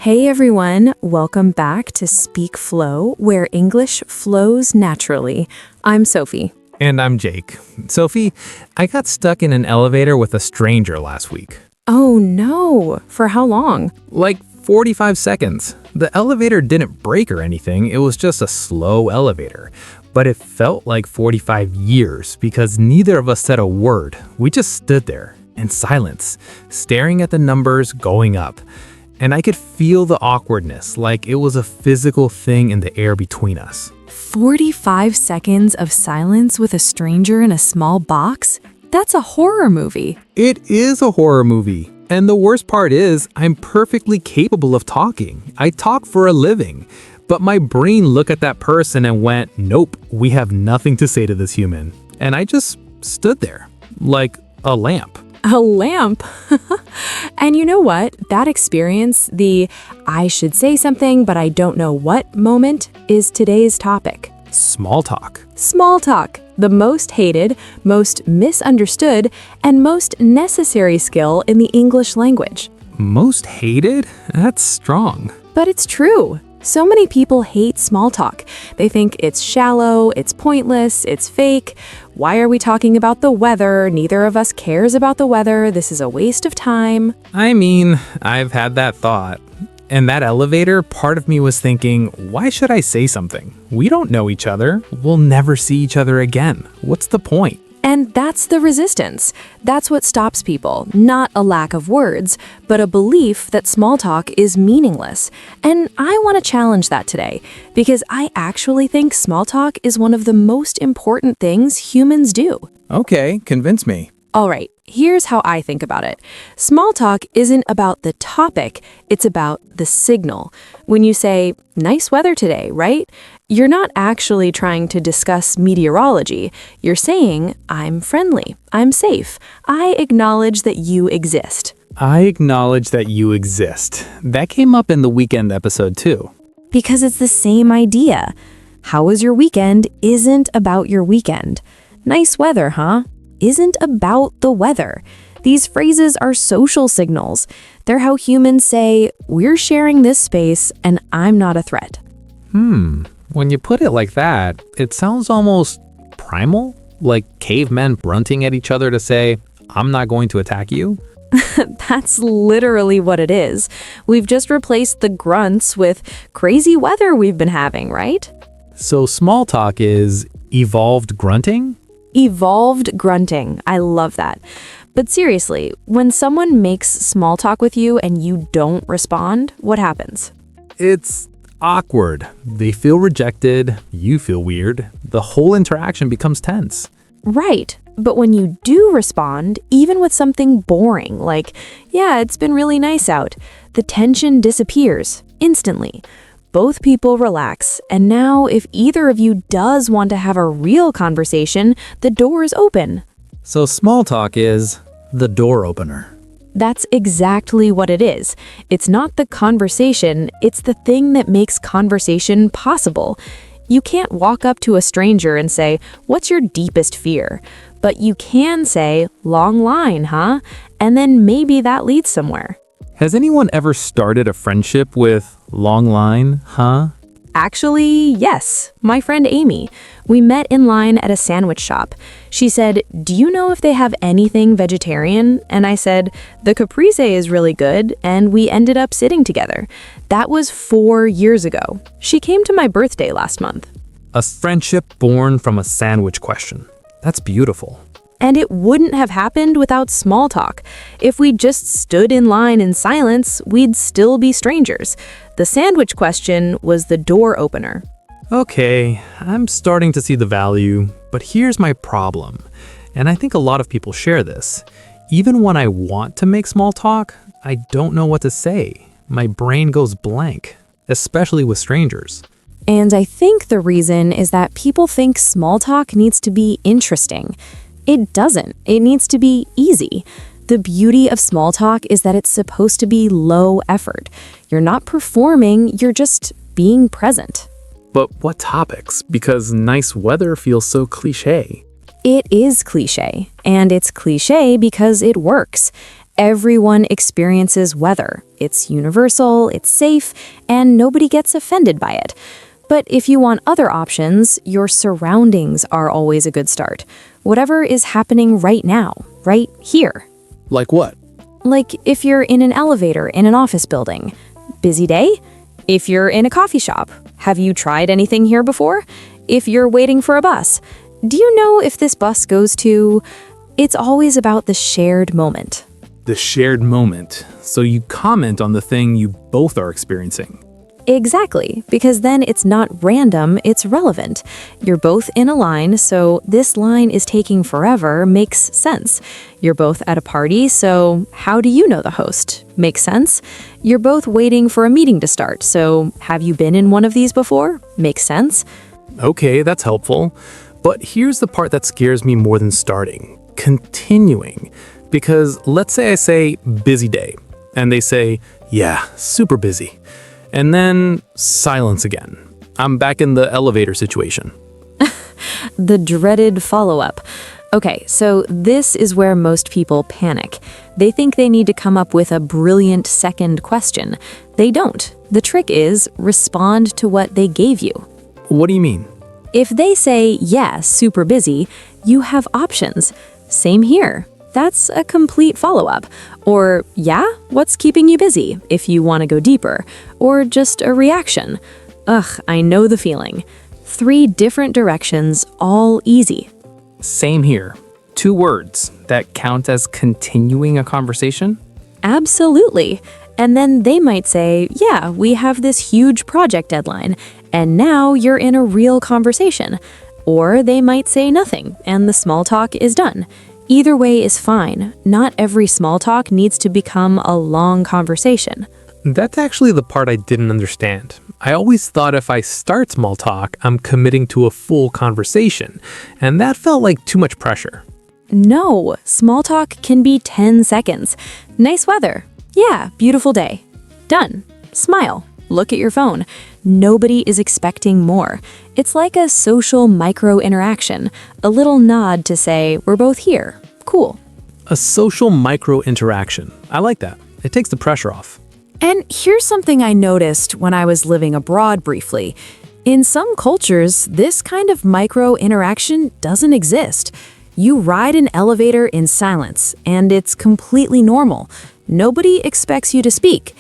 Hey everyone, welcome back to Speak Flow, where English flows naturally. I'm Sophie. And I'm Jake. Sophie, I got stuck in an elevator with a stranger last week. Oh no, for how long? Like 45 seconds. The elevator didn't break or anything, it was just a slow elevator. But it felt like 45 years because neither of us said a word. We just stood there in silence, staring at the numbers going up. And I could feel the awkwardness, like it was a physical thing in the air between us. 45 seconds of silence with a stranger in a small box? That's a horror movie. It is a horror movie. And the worst part is, I'm perfectly capable of talking. I talk for a living. But my brain looked at that person and went, nope, we have nothing to say to this human. And I just stood there, like a lamp. A lamp? And you know what? That experience, the I should say something but I don't know what moment, is today's topic. Small talk. Small talk, the most hated, most misunderstood, and most necessary skill in the English language. Most hated? That's strong. But it's true. So many people hate small talk. They think it's shallow, it's pointless, it's fake. Why are we talking about the weather? Neither of us cares about the weather. This is a waste of time. I mean, I've had that thought. In that elevator, part of me was thinking, why should I say something? We don't know each other. We'll never see each other again. What's the point? And that's the resistance. That's what stops people, not a lack of words, but a belief that small talk is meaningless. And I want to challenge that today, because I actually think small talk is one of the most important things humans do. Okay, convince me. All right, here's how I think about it. Small talk isn't about the topic, it's about the signal. When you say, nice weather today, right? You're not actually trying to discuss meteorology. You're saying, I'm friendly, I'm safe, I acknowledge that you exist. I acknowledge that you exist. That came up in the weekend episode too. Because it's the same idea. How was your weekend isn't about your weekend. Nice weather, huh? Isn't about the weather. These phrases are social signals. They're how humans say, we're sharing this space and I'm not a threat. When you put it like that, it sounds almost primal, like cavemen grunting at each other to say, I'm not going to attack you. That's literally what it is. We've just replaced the grunts with crazy weather we've been having, right? So small talk is evolved grunting? Evolved grunting. I love that. But seriously, when someone makes small talk with you and you don't respond, what happens? It's awkward. They feel rejected, you feel weird. The whole interaction becomes tense. Right. But when you do respond, even with something boring, like, yeah, it's been really nice out, the tension disappears instantly. Both people relax, and now if either of you does want to have a real conversation, the door is open. So small talk is the door opener. That's exactly what it is. It's not the conversation, it's the thing that makes conversation possible. You can't walk up to a stranger and say, what's your deepest fear? But you can say, long line, huh? And then maybe that leads somewhere. Has anyone ever started a friendship with long line, huh? Actually, yes. My friend Amy. We met in line at a sandwich shop. She said, do you know if they have anything vegetarian? And I said, the caprese is really good, and we ended up sitting together. That was 4 years ago. She came to my birthday last month. A friendship born from a sandwich question. That's beautiful. And it wouldn't have happened without small talk. If we just stood in line in silence, we'd still be strangers. The sandwich question was the door opener. Okay, I'm starting to see the value, but here's my problem. And I think a lot of people share this. Even when I want to make small talk, I don't know what to say. My brain goes blank, especially with strangers. And I think the reason is that people think small talk needs to be interesting. It doesn't. It needs to be easy. The beauty of small talk is that it's supposed to be low effort. You're not performing, you're just being present. But what topics? Because nice weather feels so cliche. It is cliche, and it's cliche because it works. Everyone experiences weather. It's universal, it's safe, and nobody gets offended by it. But if you want other options, your surroundings are always a good start. Whatever is happening right now, right here. Like what? Like if you're in an elevator in an office building. Busy day? If you're in a coffee shop. Have you tried anything here before? If you're waiting for a bus. Do you know if this bus goes to... It's always about the shared moment. The shared moment. So you comment on the thing you both are experiencing. Exactly, because then it's not random, it's relevant. You're both in a line, so this line is taking forever makes sense. You're both at a party, so how do you know the host? Makes sense. You're both waiting for a meeting to start, so have you been in one of these before? Makes sense. Okay, that's helpful. But here's the part that scares me more than starting. Continuing. Because let's say I say busy day, and they say, yeah, super busy. And then silence again. I'm back in the elevator situation. The dreaded follow-up. Okay, so this is where most people panic. They think they need to come up with a brilliant second question. They don't. The trick is respond to what they gave you. What do you mean? If they say, yeah, super busy, you have options. Same here. That's a complete follow-up. Or, yeah, what's keeping you busy, if you want to go deeper. Or just a reaction. Ugh, I know the feeling. 3 different directions, all easy. Same here. 2 words that count as continuing a conversation? Absolutely. And then they might say, yeah, we have this huge project deadline, and now you're in a real conversation. Or they might say nothing, and the small talk is done. Either way is fine. Not every small talk needs to become a long conversation. That's actually the part I didn't understand. I always thought if I start small talk, I'm committing to a full conversation, and that felt like too much pressure. No, small talk can be 10 seconds. Nice weather. Yeah, beautiful day. Done. Smile. Look at your phone. Nobody is expecting more. It's like a social micro-interaction, a little nod to say, we're both here. Cool. A social micro-interaction. I like that. It takes the pressure off. And here's something I noticed when I was living abroad briefly. In some cultures, this kind of micro-interaction doesn't exist. You ride an elevator in silence, and it's completely normal. Nobody expects you to speak.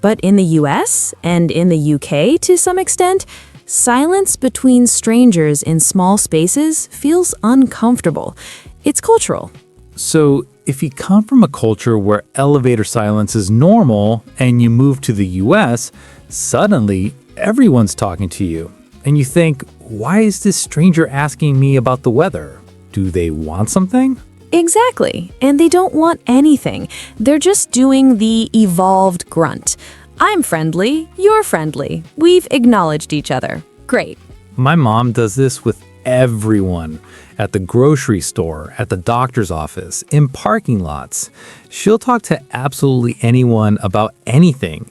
But in the US and in the UK to some extent, silence between strangers in small spaces feels uncomfortable. It's cultural. So if you come from a culture where elevator silence is normal and you move to the US, suddenly everyone's talking to you. And you think, why is this stranger asking me about the weather? Do they want something? Exactly. And they don't want anything. They're just doing the evolved grunt. I'm friendly, you're friendly. We've acknowledged each other. Great. My mom does this with everyone. At the grocery store, at the doctor's office, in parking lots. She'll talk to absolutely anyone about anything.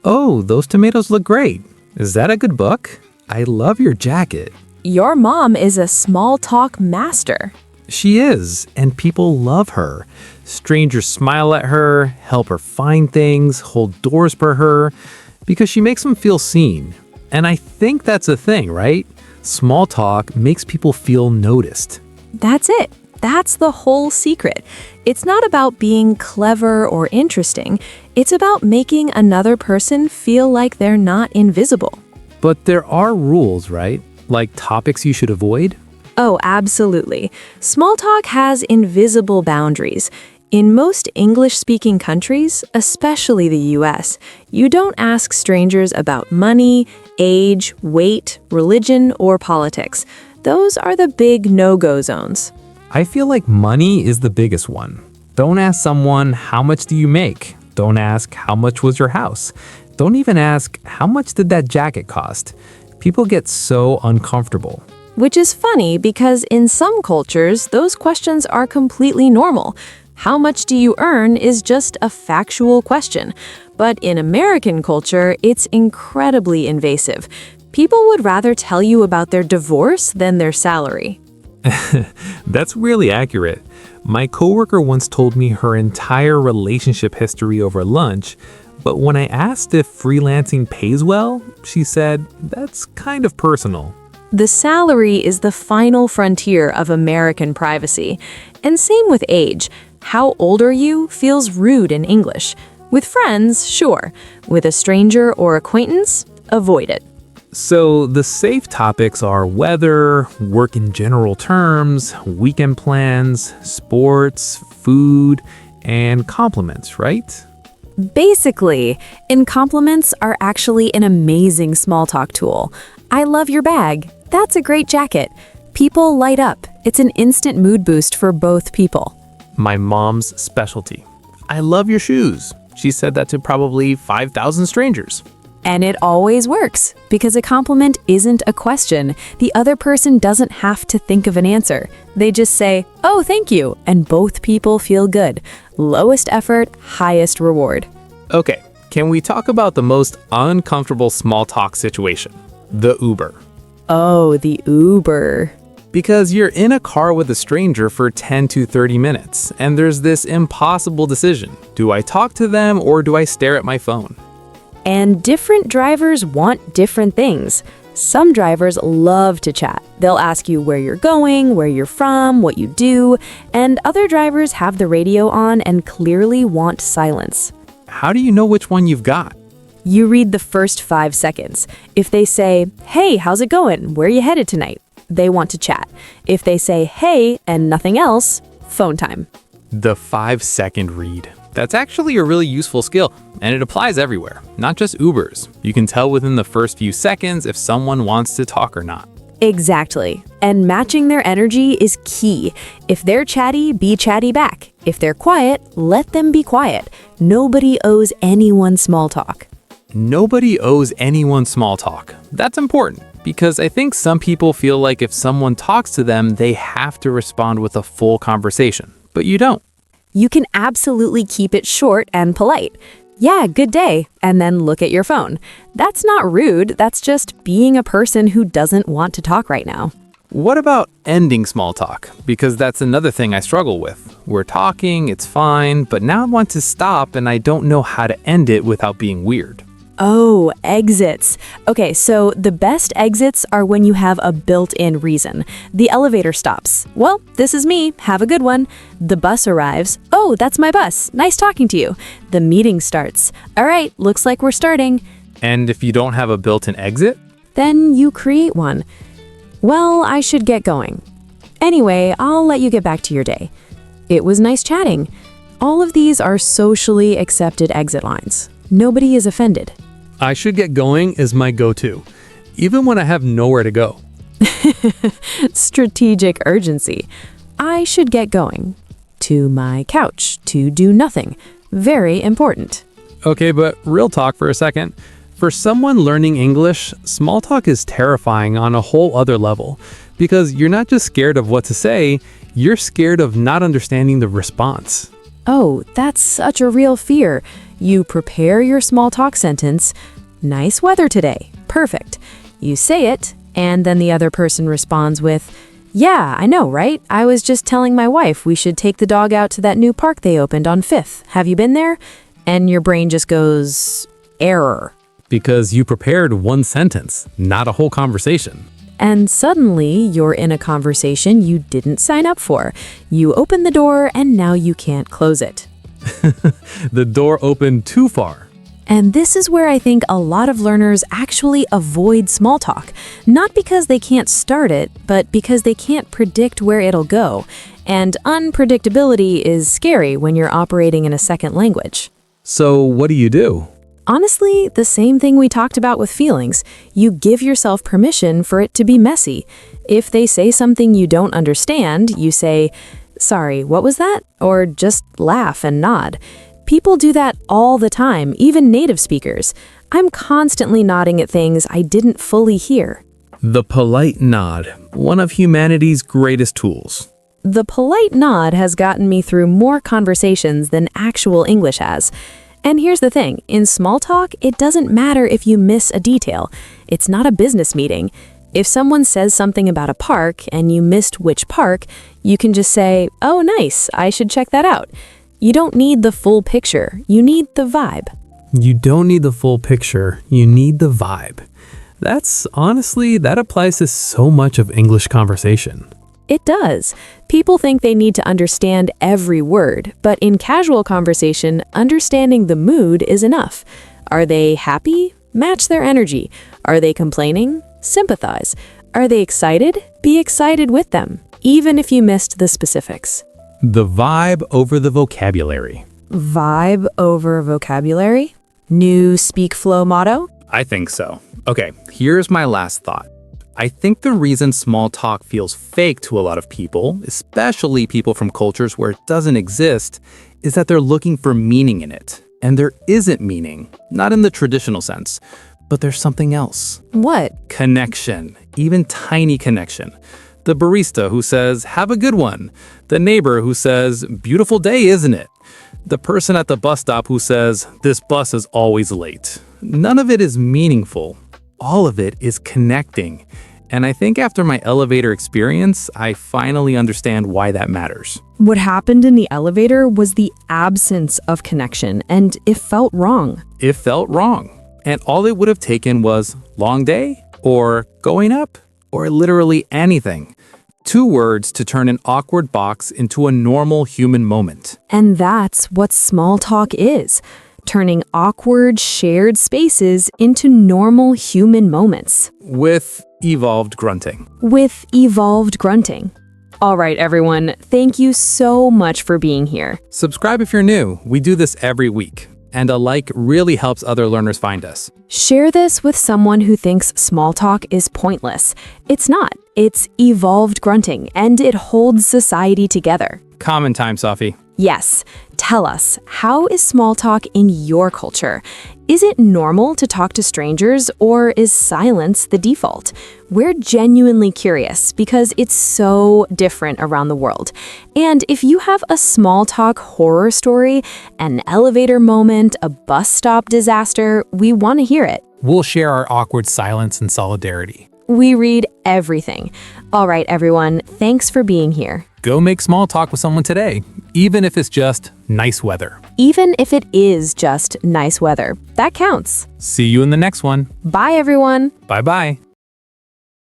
Oh, those tomatoes look great. Is that a good book? I love your jacket. Your mom is a small talk master. She is, and people love her. Strangers smile at her, help her find things, hold doors for her, because she makes them feel seen. And I think that's a thing, right? Small talk makes people feel noticed. That's it. That's the whole secret. It's not about being clever or interesting. It's about making another person feel like they're not invisible. But there are rules, right? Like topics you should avoid? Oh, absolutely. Small talk has invisible boundaries. In most English-speaking countries, especially the US, you don't ask strangers about money, age, weight, religion, or politics. Those are the big no-go zones. I feel like money is the biggest one. Don't ask someone, how much do you make? Don't ask, how much was your house? Don't even ask, how much did that jacket cost? People get so uncomfortable. Which is funny because in some cultures, those questions are completely normal. How much do you earn is just a factual question. But in American culture, it's incredibly invasive. People would rather tell you about their divorce than their salary. That's really accurate. My coworker once told me her entire relationship history over lunch, but when I asked if freelancing pays well, she said, that's kind of personal. The salary is the final frontier of American privacy. And same with age. How old are you feels rude in English. With friends, sure. With a stranger or acquaintance, avoid it. So the safe topics are weather, work in general terms, weekend plans, sports, food, and compliments, right? Basically, and compliments are actually an amazing small talk tool. I love your bag. That's a great jacket. People light up. It's an instant mood boost for both people. My mom's specialty. I love your shoes. She said that to probably 5,000 strangers. And it always works, because a compliment isn't a question. The other person doesn't have to think of an answer. They just say, "Oh, thank you," and both people feel good. Lowest effort, highest reward. Okay, can we talk about the most uncomfortable small talk situation? The Uber. Oh, the Uber. Because you're in a car with a stranger for 10 to 30 minutes, and there's this impossible decision. Do I talk to them or do I stare at my phone? And different drivers want different things. Some drivers love to chat. They'll ask you where you're going, where you're from, what you do, and other drivers have the radio on and clearly want silence. How do you know which one you've got? You read the first 5 seconds. If they say, "Hey, how's it going? Where are you headed tonight?" They want to chat. If they say, "Hey," and nothing else, phone time. The 5-second read. That's actually a really useful skill, and it applies everywhere, not just Ubers. You can tell within the first few seconds if someone wants to talk or not. Exactly. And matching their energy is key. If they're chatty, be chatty back. If they're quiet, let them be quiet. Nobody owes anyone small talk. Nobody owes anyone small talk. That's important, because I think some people feel like if someone talks to them, they have to respond with a full conversation. But you don't. You can absolutely keep it short and polite. "Yeah, good day," and then look at your phone. That's not rude, that's just being a person who doesn't want to talk right now. What about ending small talk? Because that's another thing I struggle with. We're talking, it's fine, but now I want to stop and I don't know how to end it without being weird. Oh, exits. Okay, so the best exits are when you have a built-in reason. The elevator stops. "Well, this is me. Have a good one." The bus arrives. "Oh, that's my bus. Nice talking to you." The meeting starts. "All right, looks like we're starting." And if you don't have a built-in exit? Then you create one. "Well, I should get going. Anyway, I'll let you get back to your day. It was nice chatting." All of these are socially accepted exit lines. Nobody is offended. I should get going is my go-to, even when I have nowhere to go. Strategic urgency. I should get going. To my couch, to do nothing. Very important. Okay, but real talk for a second. For someone learning English, small talk is terrifying on a whole other level, because you're not just scared of what to say, you're scared of not understanding the response. Oh, that's such a real fear. You prepare your small talk sentence, "Nice weather today." Perfect. You say it, and then the other person responds with, "Yeah, I know, right? I was just telling my wife we should take the dog out to that new park they opened on 5th. Have you been there?" And your brain just goes, error. Because you prepared one sentence, not a whole conversation. And suddenly, you're in a conversation you didn't sign up for. You open the door, and now you can't close it. The door opened too far. And this is where I think a lot of learners actually avoid small talk, not because they can't start it, but because they can't predict where it'll go. And unpredictability is scary when you're operating in a second language. So what do you do? Honestly, the same thing we talked about with feelings. You give yourself permission for it to be messy. If they say something you don't understand, you say, "Sorry, what was that?" Or just laugh and nod. People do that all the time, even native speakers. I'm constantly nodding at things I didn't fully hear. The polite nod, one of humanity's greatest tools. The polite nod has gotten me through more conversations than actual English has. And here's the thing, in small talk, it doesn't matter if you miss a detail. It's not a business meeting. If someone says something about a park and you missed which park, You can just say, "Oh, nice, I should check that out." You don't need the full picture, you need the vibe. You don't need the full picture, you need the vibe. That applies to so much of English conversation. It does. People think they need to understand every word, but in casual conversation, understanding the mood is enough. Are they happy? Match their energy. Are they complaining? Sympathize. Are they excited? Be excited with them, even if you missed the specifics. The vibe over the vocabulary. Vibe over vocabulary? New Speak Flow motto? I think so. Okay, here's my last thought. I think the reason small talk feels fake to a lot of people, especially people from cultures where it doesn't exist, is that they're looking for meaning in it. And there isn't meaning, not in the traditional sense, but there's something else. What? Connection, even tiny connection. The barista who says, "Have a good one." The neighbor who says, "Beautiful day, isn't it?" The person at the bus stop who says, "This bus is always late." None of it is meaningful. All of it is connecting. And I think after my elevator experience, I finally understand why that matters. What happened in the elevator was the absence of connection, and it felt wrong. It felt wrong. And all it would have taken was long day, or going up, or literally anything. 2 words to turn an awkward box into a normal human moment. And that's what small talk is, turning awkward, shared spaces into normal human moments. With evolved grunting. With evolved grunting. All right, everyone, thank you so much for being here. Subscribe if you're new. We do this every week. And a like really helps other learners find us. Share this with someone who thinks small talk is pointless. It's not. It's evolved grunting, and it holds society together. Common time, Sophie. Yes. Tell us, how is small talk in your culture? Is it normal to talk to strangers, or is silence the default? We're genuinely curious because it's so different around the world. And if you have a small talk horror story, an elevator moment, a bus stop disaster, we want to hear it. We'll share our awkward silence and solidarity. We read everything. All right, everyone, thanks for being here. Go make small talk with someone today, even if it's just nice weather. Even if it is just nice weather, that counts. See you in the next one. Bye, everyone. Bye-bye.